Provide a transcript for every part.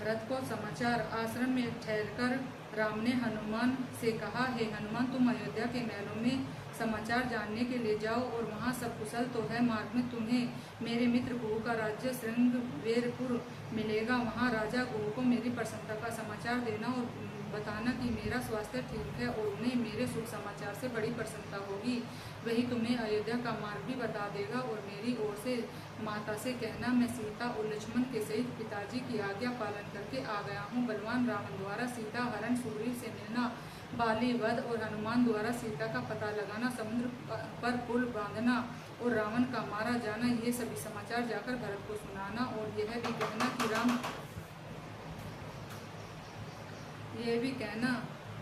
भरत को समाचार। आश्रम में ठहरकर राम ने हनुमान से कहा, हे हनुमान, तुम अयोध्या के महलों में समाचार जानने के लिए जाओ और वहाँ सब कुशल तो है। मार्ग में तुम्हें मेरे मित्र कुहू का राज्य श्रृंगवेरपुर मिलेगा। वहाँ राजा कुहू को मेरी प्रसन्नता का समाचार देना और बताना कि मेरा स्वास्थ्य ठीक है और उन्हें मेरे शुभ समाचार से बड़ी प्रसन्नता होगी। वही तुम्हें अयोध्या का मार्ग भी बता देगा। और मेरी ओर से माता से कहना, मैं सीता और लक्ष्मण के सहित पिताजी की आज्ञा पालन करके आ गया हूँ। बलवान रावण द्वारा सीता हरण, सुग्रीव से मिलना, बाली वध और हनुमान द्वारा सीता का पता लगाना, समुद्र पर पुल बांधना और रावण का मारा जाना, ये सभी समाचार जाकर भरत को सुनाना। और यह भी कहना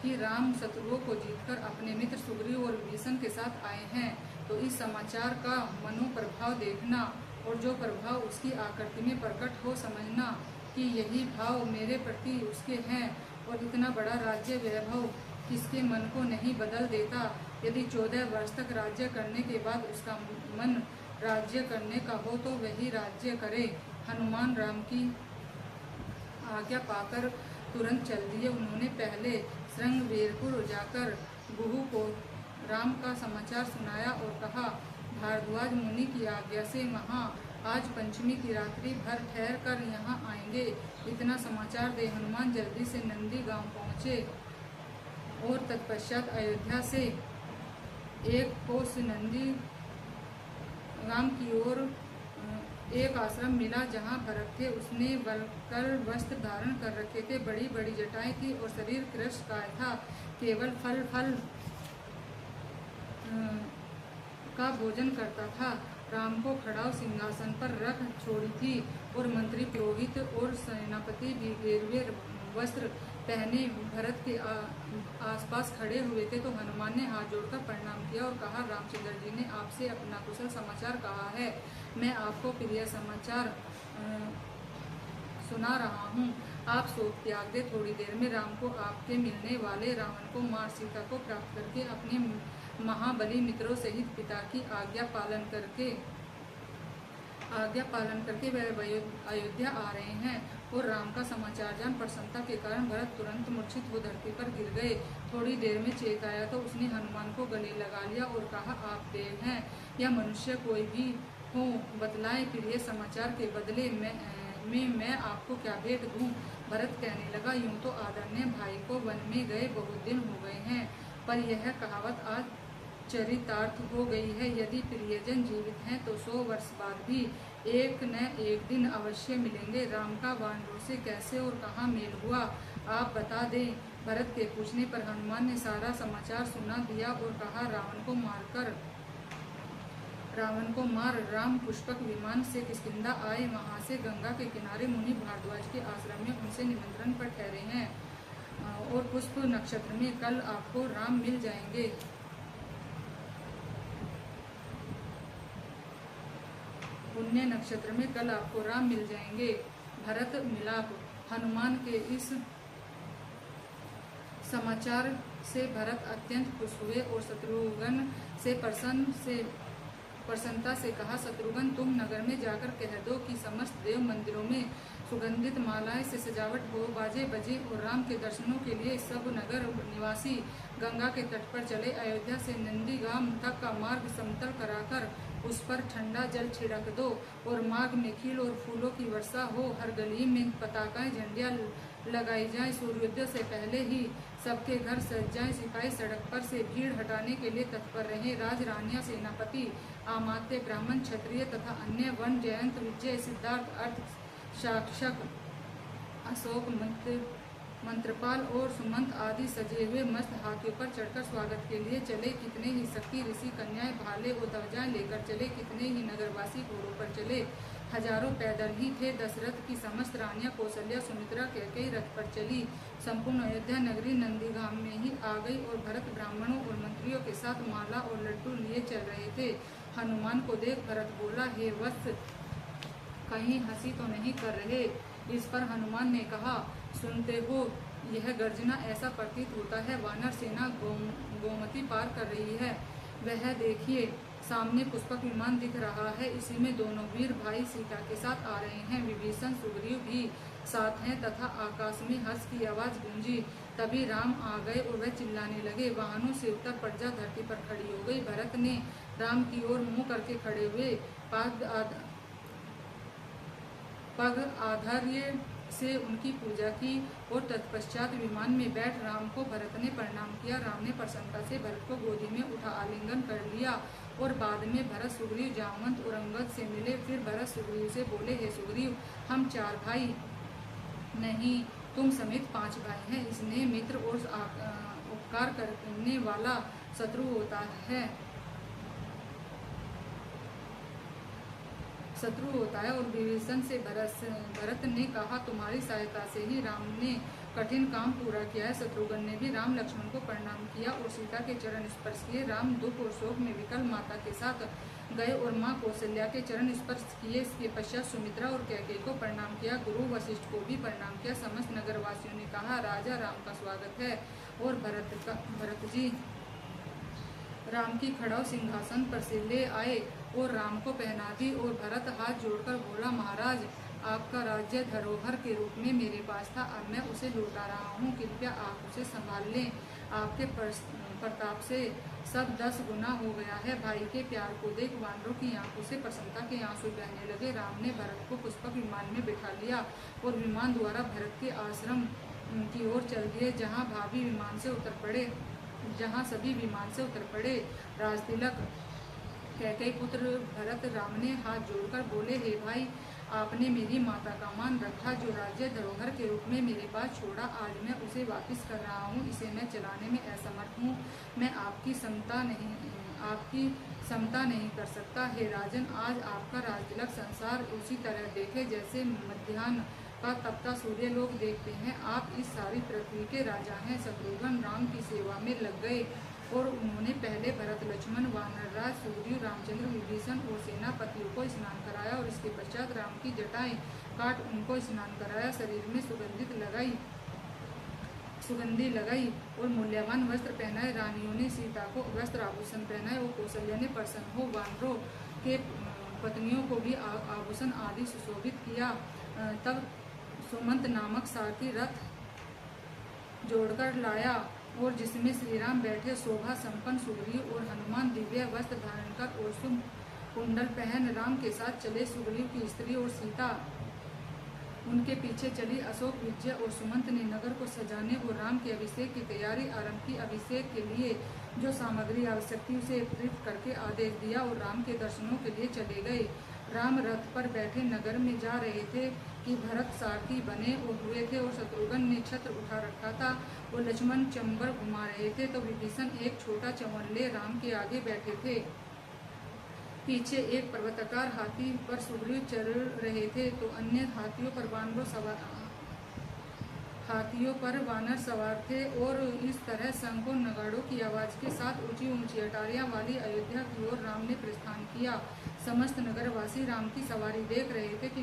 कि राम शत्रुओं को जीतकर अपने मित्र सुग्रीव और विभीषण के साथ आए हैं। तो इस समाचार का मनोप्रभाव देखना और जो प्रभाव उसकी आकृति में प्रकट हो, समझना कि यही भाव मेरे प्रति उसके हैं। और इतना बड़ा राज्य वैभव किसके मन को नहीं बदल देता। यदि 14 वर्ष तक राज्य करने के बाद उसका मन राज्य करने का हो तो वही राज्य करे। हनुमान राम की आज्ञा पाकर तुरंत चल दिए। उन्होंने पहले श्रृंगवेरपुर जाकर गुहू को राम का समाचार सुनाया और कहा, भारद्वाज मुनि की आज्ञा से वहाँ आज पंचमी की रात्रि भर ठहर कर यहाँ आएंगे। इतना समाचार दे हनुमान जल्दी से नंदी गांव पहुँचे और तत्पश्चात अयोध्या से एक कोस नंदी गांव की ओर एक आश्रम मिला जहाँ भरत थे। उसने वलकर वस्त्र धारण कर रखे थे, बड़ी बड़ी जटाएं थी और शरीर कृशकाय था। केवल फल का भोजन करता था। राम को खड़ाव सिंहासन पर रख छोड़ी थी और मंत्री, पुरोहित और सेनापति भी गेरुए वस्त्र पहने भरत के आसपास खड़े हुए थे। तो हनुमान ने हाथ जोड़कर प्रणाम किया और कहा, रामचंद्र जी ने आपसे अपना कुशल समाचार कहा है। मैं आपको प्रिय समाचार सुना रहा हूँ। आप शोक त्याग दे। थोड़ी देर में राम को आपके मिलने वाले रावण को मार सीता को प्राप्त करके अपने महाबली मित्रों सहित पिता की आज्ञा पालन करके वह अयोध्या आ रहे हैं। और राम का समाचार जान प्रसन्नता के कारण भरत तुरंत मूर्छित हो धरती पर गिर गए। थोड़ी देर में चेत आया तो उसने हनुमान को गले लगा लिया और कहा, आप देव हैं या मनुष्य कोई भी हो, बतलाएं प्रिय समाचार के बदले मैं आपको क्या भेंट दूं। भरत कहने लगा, यूं तो आदरणीय भाई को वन में गए बहुत दिन हो गए हैं, पर यह कहावत आज चरितार्थ हो गई है। यदि प्रियजन जीवित हैं तो 100 वर्ष बाद भी एक न एक दिन अवश्य मिलेंगे। राम का वानरों से कैसे और कहाँ मेल हुआ, आप बता दें। भरत के पूछने पर हनुमान ने सारा समाचार सुना दिया और कहा, रावण को मार। राम पुष्पक विमान से किष्किंधा आए। वहाँ से गंगा के किनारे मुनि भारद्वाज के आश्रम में उनसे निमंत्रण पर ठहरे हैं और पुष्प नक्षत्र में कल आपको राम मिल जाएंगे। पुण्य नक्षत्र में कल आपको राम मिल जाएंगे। भरत मिलाप। हनुमान के इस समाचार से भरत अत्यंत खुश हुए और शत्रुघ्न से प्रसन्नता से कहा, शत्रुघ्न, तुम नगर में जाकर कह दो कि समस्त देव मंदिरों में सुगंधित मालाएं से सजावट हो, बाजे बजे और राम के दर्शनों के लिए सब नगर निवासी गंगा के तट पर चले। अयोध्या से नंदीगाम तक का मार्ग समतल कराकर उस पर ठंडा जल छिड़क दो और मार्ग में खील और फूलों की वर्षा हो। हर गली में पताकाएं, झंडियां लगाई जाए। सूर्योदय से पहले ही सबके घर सज जाएं। सिपाही सड़क पर से भीड़ हटाने के लिए तत्पर रहे। राजरानियां, सेनापति, आमात्य, ब्राह्मण, क्षत्रिय तथा अन्य वन, जयंत, विजय, सिद्धार्थ, अर्थ, शासक, अशोक, मंत्रपाल और सुमंत आदि सजे हुए मस्त हाथियों पर चढ़कर स्वागत के लिए चले। कितने ही सखी, ऋषि, कन्याएं, भाले और ध्वजाएं लेकर चले। कितने ही नगरवासी घोड़ों पर चले। हजारों पैदल ही थे। दशरथ की समस्त रानियां, कौशल्या, सुमित्रा, कैकेयी रथ पर चली। संपूर्ण अयोध्या नगरी नंदीगाम में ही आ गई और भरत ब्राह्मणों और मंत्रियों के साथ माला और लड्डू लिए चल रहे थे। हनुमान को देख भरत बोला, हे वत्स, कहीं हंसी तो नहीं कर रहे। इस पर हनुमान ने कहा, सुनते हो यह गर्जना, ऐसा प्रतीत होता है वानर सेना गोमती पार कर रही है। वह देखिए, सामने पुष्पक विमान दिख रहा है, इसी में दोनों वीर भाई सीता के साथ आ रहे हैं। विभीषण सुग्रीव भी साथ हैं तथा आकाश में हर्ष की आवाज गूंजी। तभी राम आ गए और वह चिल्लाने लगे, वाहनों से उतर प्रजा धरती पर खड़ी हो गई। भरत ने राम की ओर मुंह करके खड़े हुए पग आधर्य से उनकी पूजा की और तत्पश्चात विमान में बैठ राम को भरत ने प्रणाम किया। राम ने प्रसन्नता से भरत को गोदी में उठा आलिंगन कर लिया और बाद में भरत सुग्रीव जामवंत और अंगद से मिले। फिर भरत सुग्रीव से बोले, हे सुग्रीव, हम 4 भाई नहीं, तुम समेत 5 भाई हैं। इसने मित्र और उपकार करने वाला शत्रु होता है और विभीषण से भरत ने कहा, तुम्हारी सहायता से ही राम ने कठिन काम पूरा किया है। शत्रुघ्न ने भी राम लक्ष्मण को प्रणाम किया और सीता के चरण स्पर्श किए। राम दुख और शोक में विकल माता के साथ गए और माँ कौशल्या के चरण स्पर्श किए। इसके पश्चात सुमित्रा और कैकेयी को प्रणाम किया। गुरु वशिष्ठ को भी प्रणाम किया। समस्त नगरवासियों ने कहा, राजा राम का स्वागत है। और भरत जी राम की खड़ाऊ सिंहासन पर से ले आए और राम को पहना दी। और भरत हाथ जोड़कर बोला, महाराज, आपका राज्य धरोहर के रूप में मेरे पास था, अब मैं उसे लौटा रहा हूँ, कृपया आप उसे संभाल लें। आपके प्रताप से सब 10 गुना हो गया है। भाई के प्यार को देख वानरों की आंखों से प्रसन्नता के आंसू बहने लगे। राम ने भरत को पुष्पक विमान में बिठा लिया और विमान द्वारा भरत के आश्रम की ओर चल दिए, जहाँ सभी विमान से उतर पड़े। राजतिलक कैकेयी पुत्र भरत राम ने हाथ जोड़कर बोले, हे भाई, आपने मेरी माता का मान रखा। जो राज्य धरोहर के रूप में मेरे पास छोड़ा, आज मैं उसे वापस कर रहा हूँ। इसे मैं चलाने में असमर्थ हूँ। मैं आपकी समता नहीं कर सकता। हे राजन, आज आपका राजतिलक संसार उसी तरह देखे जैसे मध्याह्न का तपता सूर्य लोग देखते हैं। आप इस सारी पृथ्वी के राजा हैं। शत्रुघ्न राम की सेवा में लग गए और उन्होंने पहले भरत, लक्ष्मण, वानरराज, सुग्रीव, रामचंद्र, विभीषण और सेनापतियों को स्नान कराया और इसके पश्चात राम की जटाएं काट उनको स्नान कराया। शरीर में सुगंधि लगाई और मूल्यवान वस्त्र पहनाए। रानियों ने सीता को वस्त्र आभूषण पहनाए और कौशल्या ने प्रसन्न हो वानरों के पत्नियों को भी आभूषण आदि सुशोभित किया। तब सुमंत नामक सारथी रथ जोड़कर लाया और जिसमें श्री राम बैठे। शोभा संपन्न सुग्रीव और हनुमान दिव्य वस्त्र धारण कर और शुभ कुंडल पहन राम के साथ चले। सुग्रीव की स्त्री और सीता उनके पीछे चली। अशोक, विजय और सुमंत ने नगर को सजाने और राम के अभिषेक की तैयारी आरंभ की। अभिषेक के लिए जो सामग्री आवश्यक थी उसे एकत्रित करके आदेश दिया और राम के दर्शनों के लिए चले गए। राम रथ पर बैठे नगर में जा रहे थे कि भरत सारथी बने हुए थे और शत्रुघ्न ने छत्र उठा रखा था और लक्ष्मण चंबर घुमा रहे थे, तो विभीषण एक छोटा चंवर ले राम के आगे बैठे थे। पीछे एक पर्वताकार हाथी पर सुग्रीव चल रहे थे, तो अन्य हाथियों पर वानर सवार थे। और इस तरह शंख और नगाड़ों की आवाज के साथ ऊंची ऊंची अटारियां वाली अयोध्या की ओर राम ने प्रस्थान किया। समस्त नगरवासी राम की सवारी देख रहे थे कि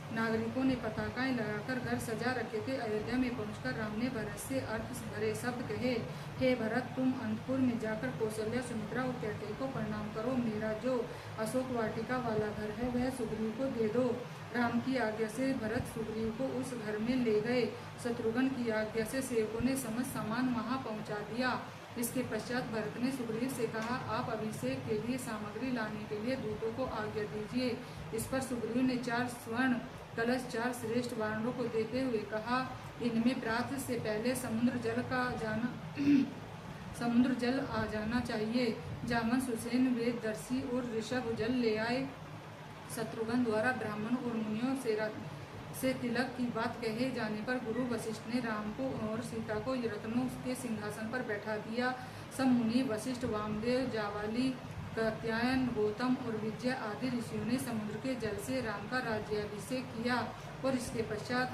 नागरिकों ने पताकाएं लगाकर घर सजा रखे थे। अयोध्या में पहुंचकर राम ने भरत से अर्थ भरे शब्द कहे, हे भरत, तुम अंतपुर में जाकर कौशल्या, सुमित्रा और कैकेयी को प्रणाम करो। मेरा जो अशोक वाटिका वाला घर है वह सुग्रीव को दे दो। राम की आज्ञा से भरत सुग्रीव को उस घर में ले गए। शत्रुघ्न की आज्ञा से सेवकों ने समस्त सामान वहां पहुंचा दिया। इसके पश्चात भरत ने सुग्रीव से कहा, आप अभिषेक के लिए सामग्री लाने के लिए दूतों को आज्ञा दीजिए। इस पर सुग्रीव ने 4 स्वर्ण कलश 4 श्रेष्ठ वानरों को देते हुए कहा, इनमें प्रातः से पहले समुद्र जल आ जाना चाहिए। जामन, सुसेन, वेददर्शी और ऋषभ जल ले आए। शत्रुघ्न द्वारा ब्राह्मण और मुनियों से तिलक की बात कहे जाने पर गुरु वशिष्ठ ने राम को और सीता को रत्नों के सिंहासन पर बैठा दिया। सब मुनि वशिष्ठ, वामदेव, जावाली, कात्यायन, गौतम और विजय आदि ऋषियों ने समुद्र के जल से राम का राज्याभिषेक किया और इसके पश्चात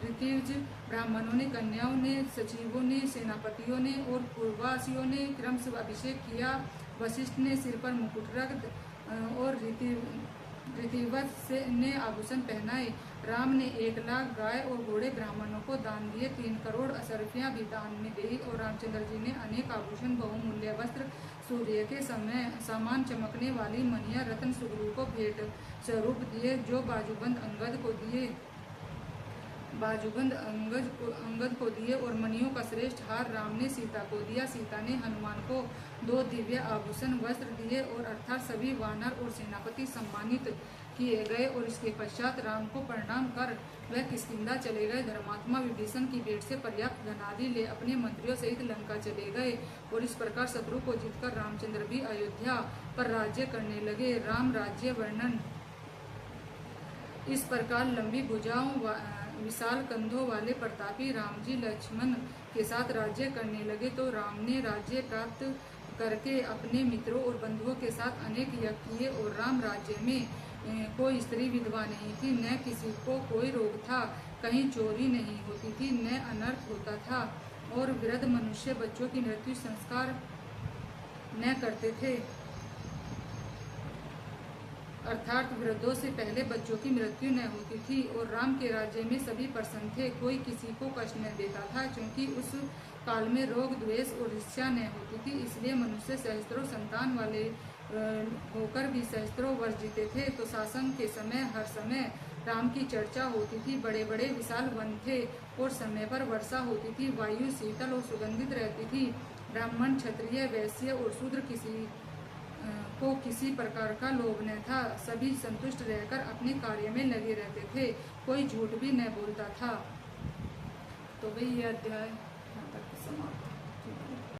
ऋतिज ब्राह्मणों ने, कन्याओं ने, सचिवों ने, सेनापतियों ने और पूर्ववासियों ने क्रमशः अभिषेक किया। वशिष्ठ ने सिर पर मुकुट रख और ऋतिवत से ने आभूषण पहनाए। राम ने 1 लाख गाय और घोड़े ब्राह्मणों को दान दिए। 3 करोड़ असरफियाँ भी दान में दी। और रामचंद्र जी ने अनेक आभूषण, बहुमूल्य वस्त्र, सूर्य के समय समान चमकने वाली मणियां रत्न सुग्रीव को भेंट स्वरूप दिए, जो बाजूबंद अंगद को दिए। और मणियों का श्रेष्ठ हार राम ने सीता को दिया। सीता ने हनुमान को 2 दिव्य आभूषण वस्त्र दिए, और अर्थात सभी वानर और सेनापति सम्मानित किए गए। और इसके पश्चात राम को प्रणाम कर वह किष्किंधा चले गए। धर्मात्मा विभीषण की भेंट से पर्याप्त धनादि ले अपने मंत्रियों सहित लंका चले गए। और इस प्रकार शत्रु को जीतकर रामचंद्र भी अयोध्या पर राज्य करने लगे। राम राज्य वर्णन। इस प्रकार लंबी भुजाओं, विशाल कंधों वाले प्रतापी राम जी लक्ष्मण के साथ राज्य करने लगे। तो राम ने राज्य प्राप्त करके अपने मित्रों और बंधुओं के साथ अनेक यज्ञ किए। और राम राज्य में कोई स्त्री विधवा नहीं थी, न किसी को कोई रोग था, कहीं चोरी नहीं होती थी, न अनर्थ होता था। और वृद्ध मनुष्य बच्चों की मृत्यु संस्कार न करते थे, अर्थात वृद्धों से पहले बच्चों की मृत्यु न होती थी। और राम के राज्य में सभी प्रसन्न थे, कोई किसी को कष्ट न देता था, क्योंकि उस काल में रोग, द्वेष और ईर्ष्या न होती थी। इसलिए मनुष्य सहस्त्रों संतान वाले होकर भी सहस्त्रों वर्ष जीते थे। तो शासन के समय हर समय राम की चर्चा होती थी। बड़े बड़े विशाल वन थे और समय पर वर्षा होती थी। वायु शीतल और सुगंधित रहती थी। ब्राह्मण, क्षत्रिय, वैश्य और शूद्र को किसी प्रकार का लोभ न था। सभी संतुष्ट रहकर अपने कार्य में लगे रहते थे, कोई झूठ भी न बोलता था। तो वही यह अध्याय